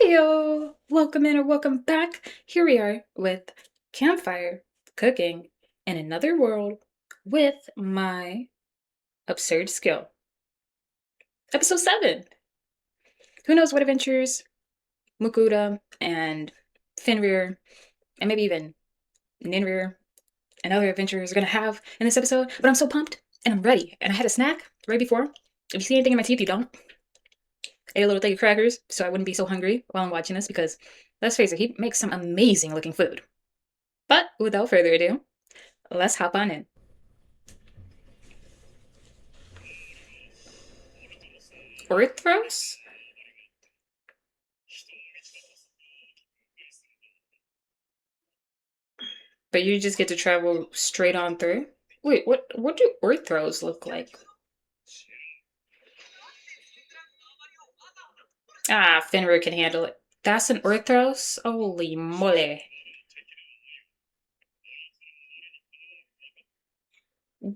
Heyo! Welcome in or welcome back. Here we are with Campfire Cooking in another world with my absurd skill. Episode 7. Who knows what adventures Mukuda and Fenrir and maybe even Ninrir and other adventures are going to have in this episode. But I'm so pumped and I'm ready. And I had a snack right before. If you see anything in my teeth, you don't. Ate a little thing of crackers so I wouldn't be so hungry while I'm watching this because, let's face it, he makes some amazing looking food. But without further ado, let's hop on in. Orthros? But you just get to travel straight on through? Wait, what do Orthros look like? Ah, Fenrir can handle it. That's an Orthros? Holy moly.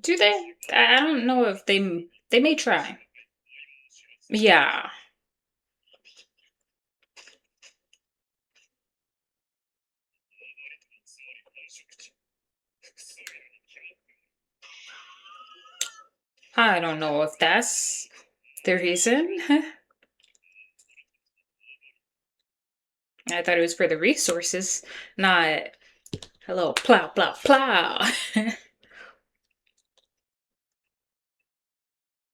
Do they? I don't know if they may try. Yeah. I don't know if that's the reason. I thought it was for the resources, not hello, plow, plow, plow.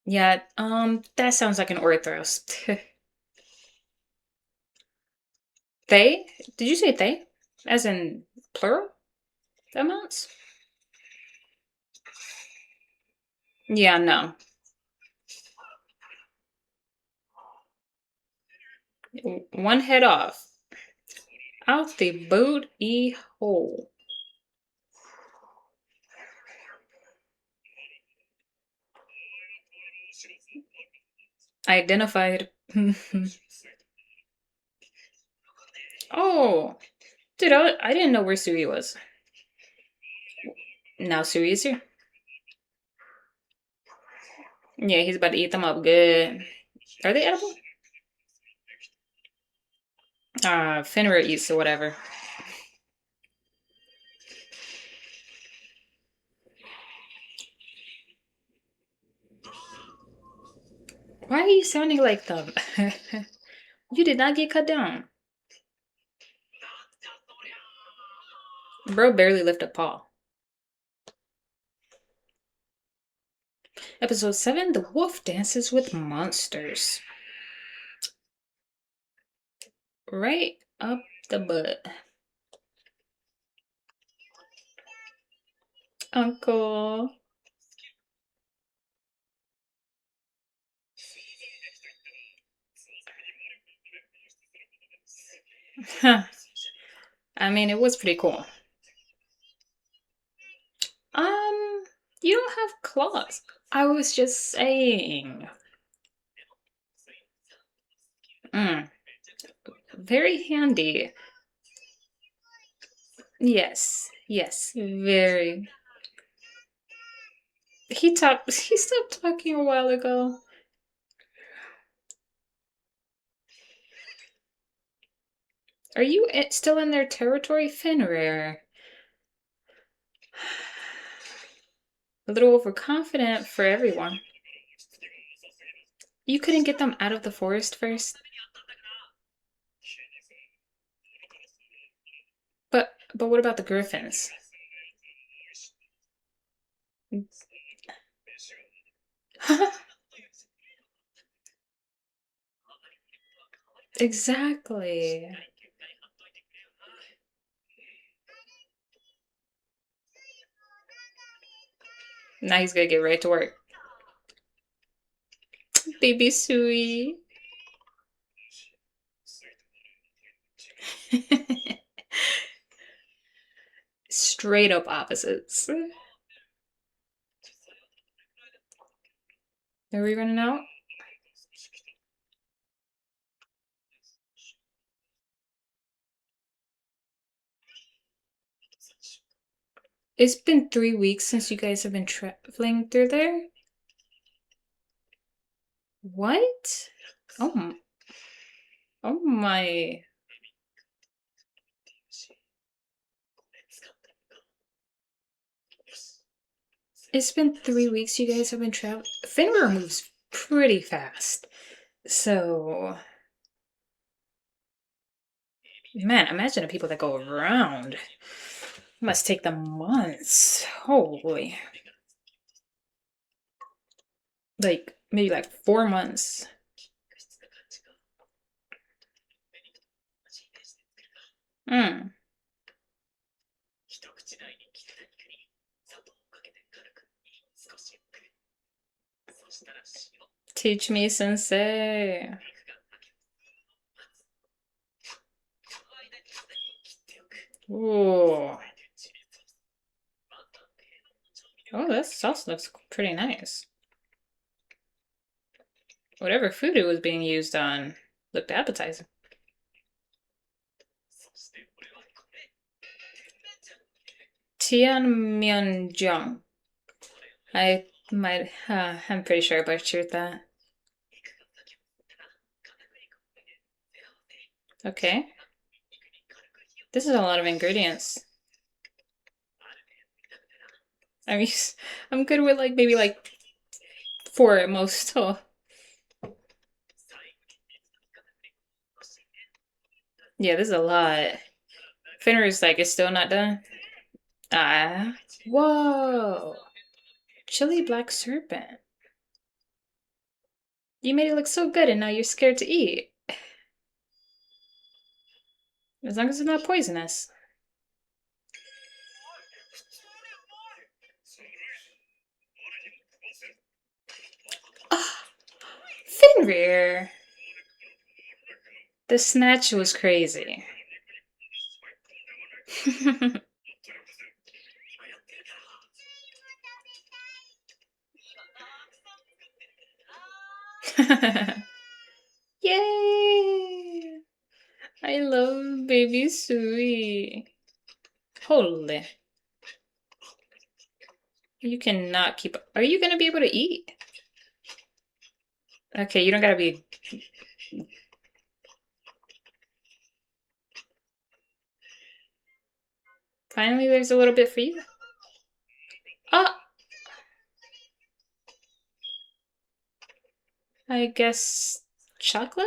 Yeah, that sounds like an Orthros. They? Did you say they? As in plural amounts? Yeah, no. One head off. Out the booty hole. Identified. Oh, dude, I didn't know where Sui was. Now Sui is here. Yeah, he's about to eat them up good. Are they edible? Fenrir eats or whatever. Why are you sounding like them? You did not get cut down. Bro barely lift a paw. Episode 7, The Wolf Dances with Monsters. Right up the butt. Uncle. Huh. I mean, it was pretty cool. You don't have claws. I was just saying. Very handy. Yes, yes, very. He stopped talking a while ago. Are you still in their territory, Fenrir? A little overconfident for everyone. You couldn't get them out of the forest first? But what about the griffins? Exactly. Now he's gonna get right to work. Baby Sui. Straight up opposites. Are we running out? It's been 3 weeks since you guys have been traveling through there? What? Oh my It's been 3 weeks you guys have been traveling. Fenrir moves pretty fast. So, man, imagine the people that go around. Must take them months. Holy. Like, maybe like 4 months. Mm. Teach me, sensei. Ooh. Oh, that sauce looks pretty nice. Whatever food it was being used on looked appetizing. Tianmyeonjang. I'm pretty sure I butchered that. Okay. This is a lot of ingredients. I mean, I'm good with like maybe like 4 at most. Oh. Yeah, this is a lot. Fenrir's like, it's still not done. Ah. Whoa. Chili black serpent. You made it look so good and now you're scared to eat. As long as it's not poisonous. Ah, Fenrir. The snatch was crazy. Yay! I love baby Sui. Holy. You cannot keep. Are you gonna be able to eat? Okay, you don't gotta be. Finally, there's a little bit for you. Oh! I guess chocolate?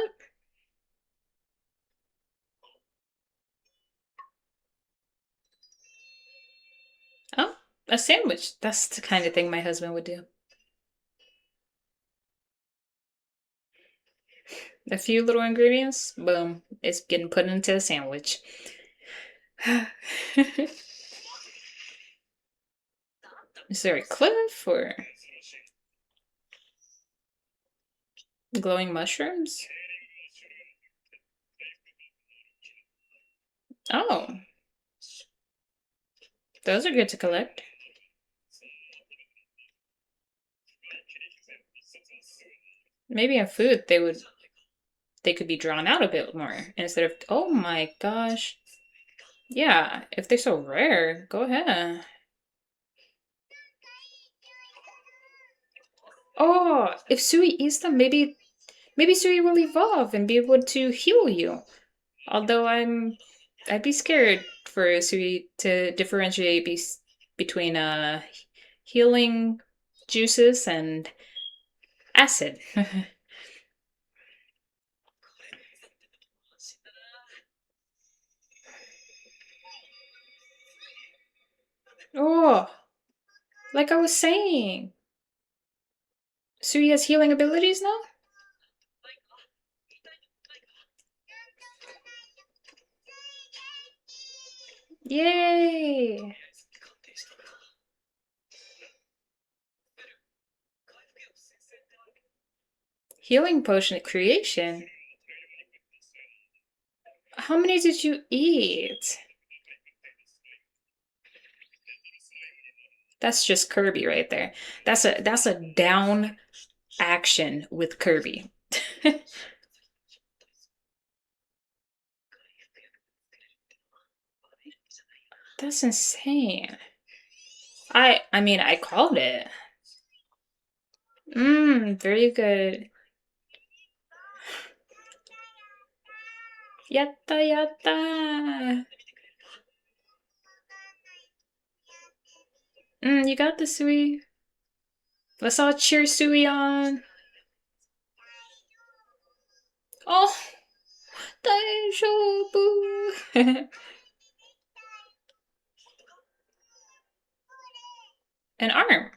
Oh, a sandwich. That's the kind of thing my husband would do. A few little ingredients, boom, it's getting put into a sandwich. Is there a cliff or glowing mushrooms? Oh, those are good to collect. Maybe in food they could be drawn out a bit more instead of, oh my gosh. Yeah, if they're so rare, go ahead. Oh, if Sui eats them, maybe Sui will evolve and be able to heal you. Although I'd be scared for Sui to differentiate between healing juices and acid. Oh, like I was saying, Sui has healing abilities now? Yay! Healing potion creation. How many did you eat? That's just Kirby right there. That's a down action with Kirby. That's insane. I mean I called it. Very good. Yatta yatta. You got the Sui. Let's all cheer Sui on. Oh, daijoubu. An arm.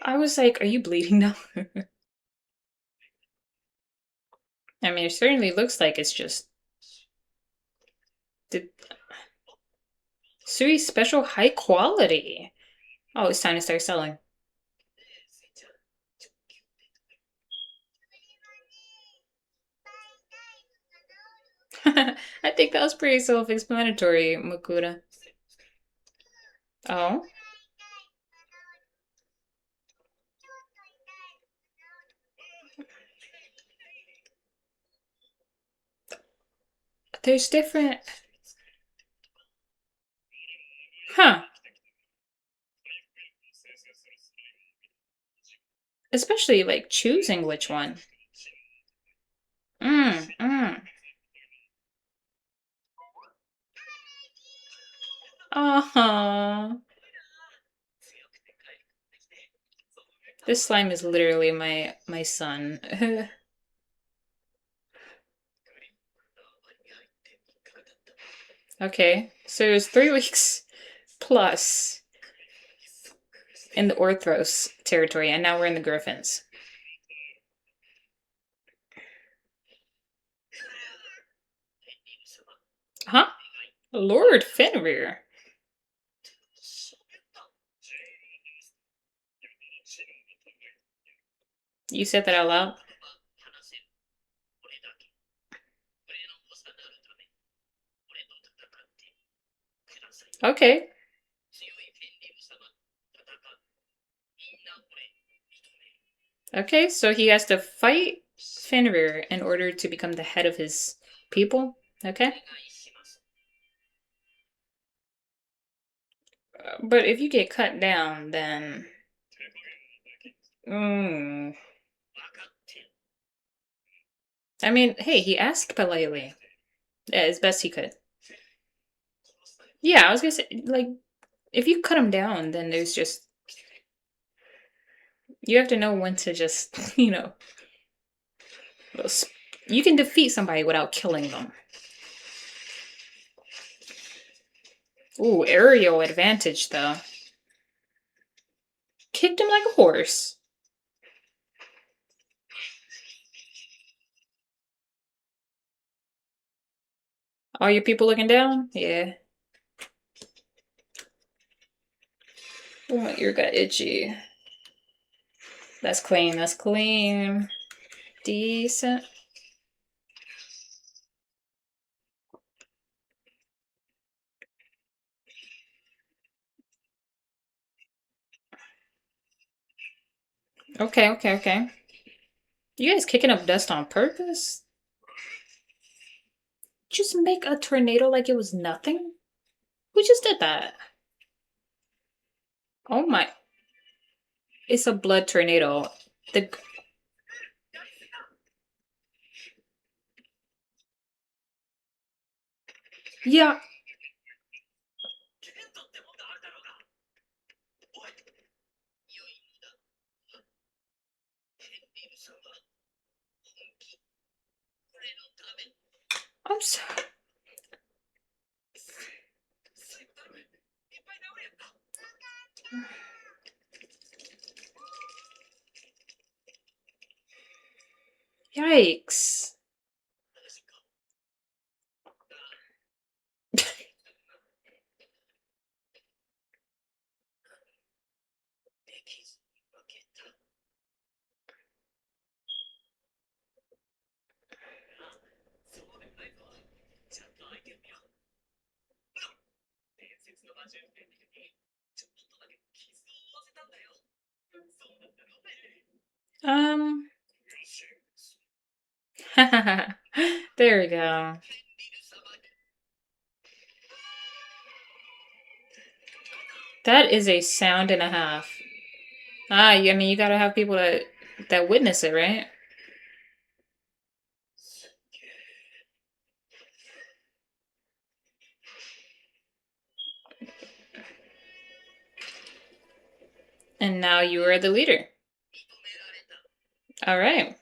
I was like, are you bleeding now? I mean, it certainly looks like it's just... Did... Sui's special high quality. Oh, it's time to start selling. I think that was pretty self-explanatory, Makura. Oh? There's different... Huh. Especially, like, choosing which one. Mm. Uh-huh. This slime is literally my son. Okay, so it was 3 weeks plus in the Orthros territory, and now we're in the Griffins. Huh? Lord Fenrir. You said that out loud? Okay. Okay, so he has to fight Fenrir in order to become the head of his people. Okay. But if you get cut down, then... Mm. I mean, hey, he asked politely. Yeah, as best he could. Yeah, I was gonna say, like, if you cut him down, then there's just... You have to know when to just, you can defeat somebody without killing them. Ooh, aerial advantage, though. Kicked him like a horse. All you people looking down? Yeah. Oh, my ear got itchy. That's clean, that's clean. Decent. Okay. You guys kicking up dust on purpose? Just make a tornado like it was nothing? Who just did that? Oh my. It's a blood tornado. The... Yeah. I'm sorry. Yikes. Um, there we go. That is a sound and a half. Ah, I mean, you gotta have people that witness it, right? And now you are the leader. All right.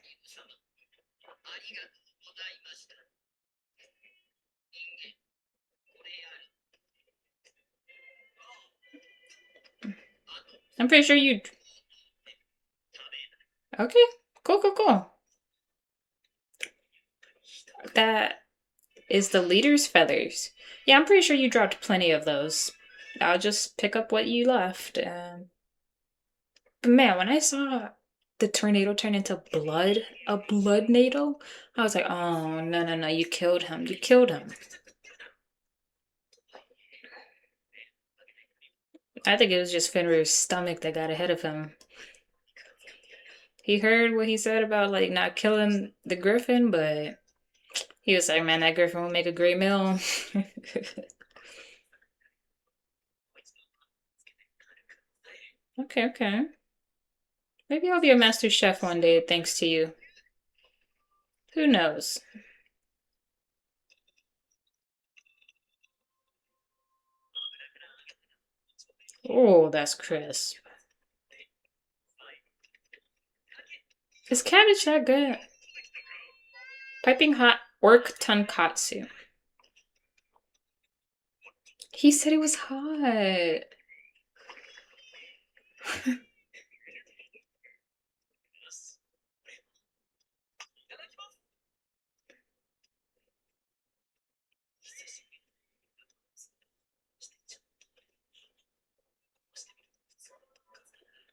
I'm pretty sure you... Okay. Cool, cool, cool. That is the leader's feathers. Yeah, I'm pretty sure you dropped plenty of those. I'll just pick up what you left. But man, when I saw the tornado turn into blood, a blood nado, I was like, oh, no, no, no, you killed him. You killed him. I think it was just Fenrir's stomach that got ahead of him. He heard what he said about, like, not killing the griffin, but he was like, man, that griffin will make a great meal. Okay, okay. Maybe I'll be a master chef one day thanks to you. Who knows? Oh, that's crisp. Is cabbage that good? Piping hot orc tonkatsu. He said it was hot.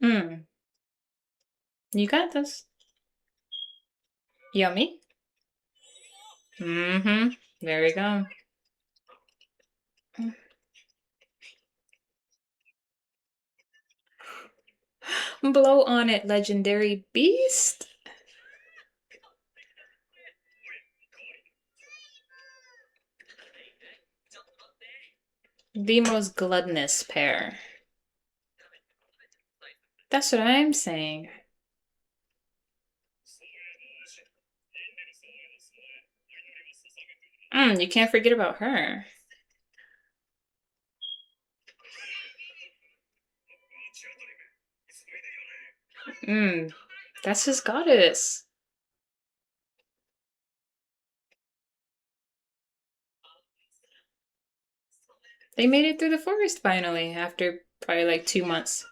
Hmm. You got this. Yummy. Mm-hmm. There we go. Blow on it, legendary beast. The most gluttonous pair. That's what I'm saying. You can't forget about her. That's his goddess. They made it through the forest finally after probably like 2 months.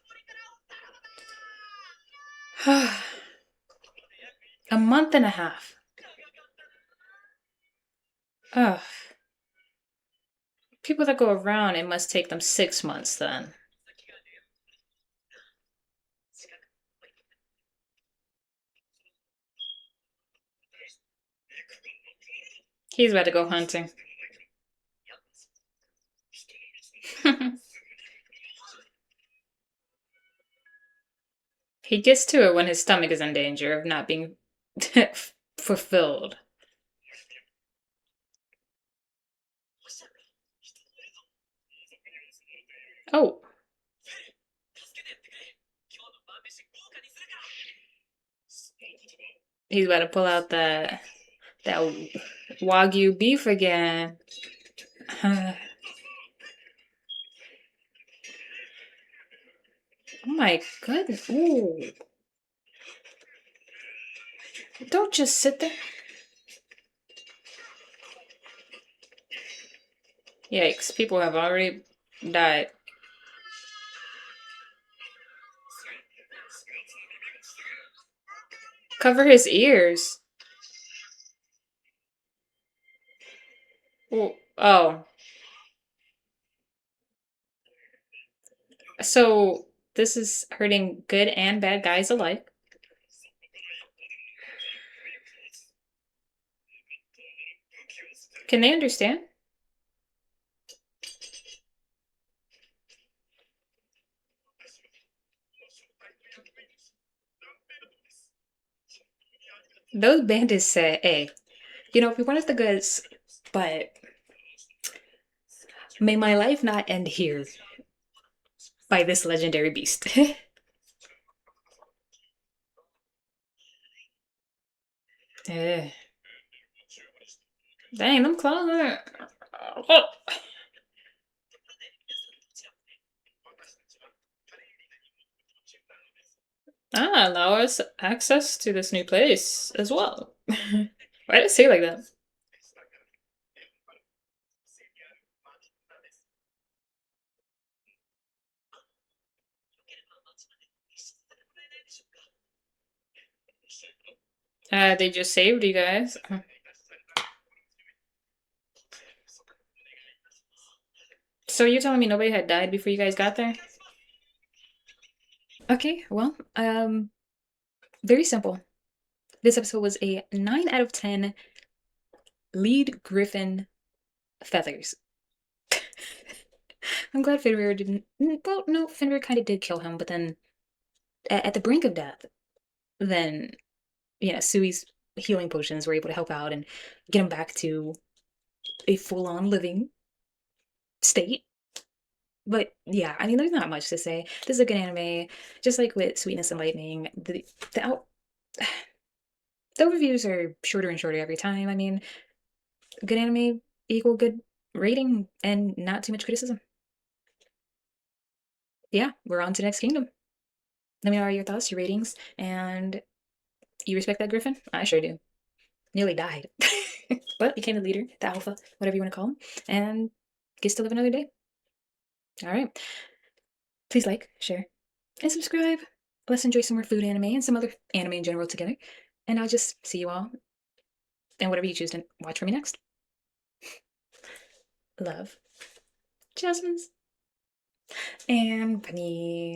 A month and a half. Ugh. People that go around, it must take them 6 months then. He's about to go hunting. He gets to it when his stomach is in danger of not being fulfilled. Oh. He's about to pull out that Wagyu beef again. Oh my goodness. Ooh. Don't just sit there. Yikes, people have already died. Cover his ears. Ooh. Oh. So this is hurting good and bad guys alike. Can they understand? Those bandits say, hey, we wanted the goods, but may my life not end here by this legendary beast. Eh. Dang, them claws are... Oh. Allow us access to this new place as well. Why did it say like that? They just saved you guys. So you're telling me nobody had died before you guys got there? Okay, well, very simple. This episode was a 9 out of 10 lead Griffin feathers. I'm glad Fenrir didn't. Well, no, Fenrir kind of did kill him, but then at the brink of death, then, Sui's healing potions were able to help out and get him back to a full on living state. But yeah, I mean, there's not much to say. This is a good anime. Just like with Sweetness and Lightning, the out. The overviews are shorter and shorter every time. I mean, good anime equal good rating and not too much criticism. Yeah, we're on to Next Kingdom. Let me know your thoughts, your ratings, and you respect that Griffin? I sure do. Nearly died, but became the leader, the alpha, whatever you want to call him, and gets to live another day. All right. Please like, share, and subscribe. Let's enjoy some more food anime and some other anime in general together. And I'll just see you all and whatever you choose to watch for me next. Love, Jasmines, and Bunnies.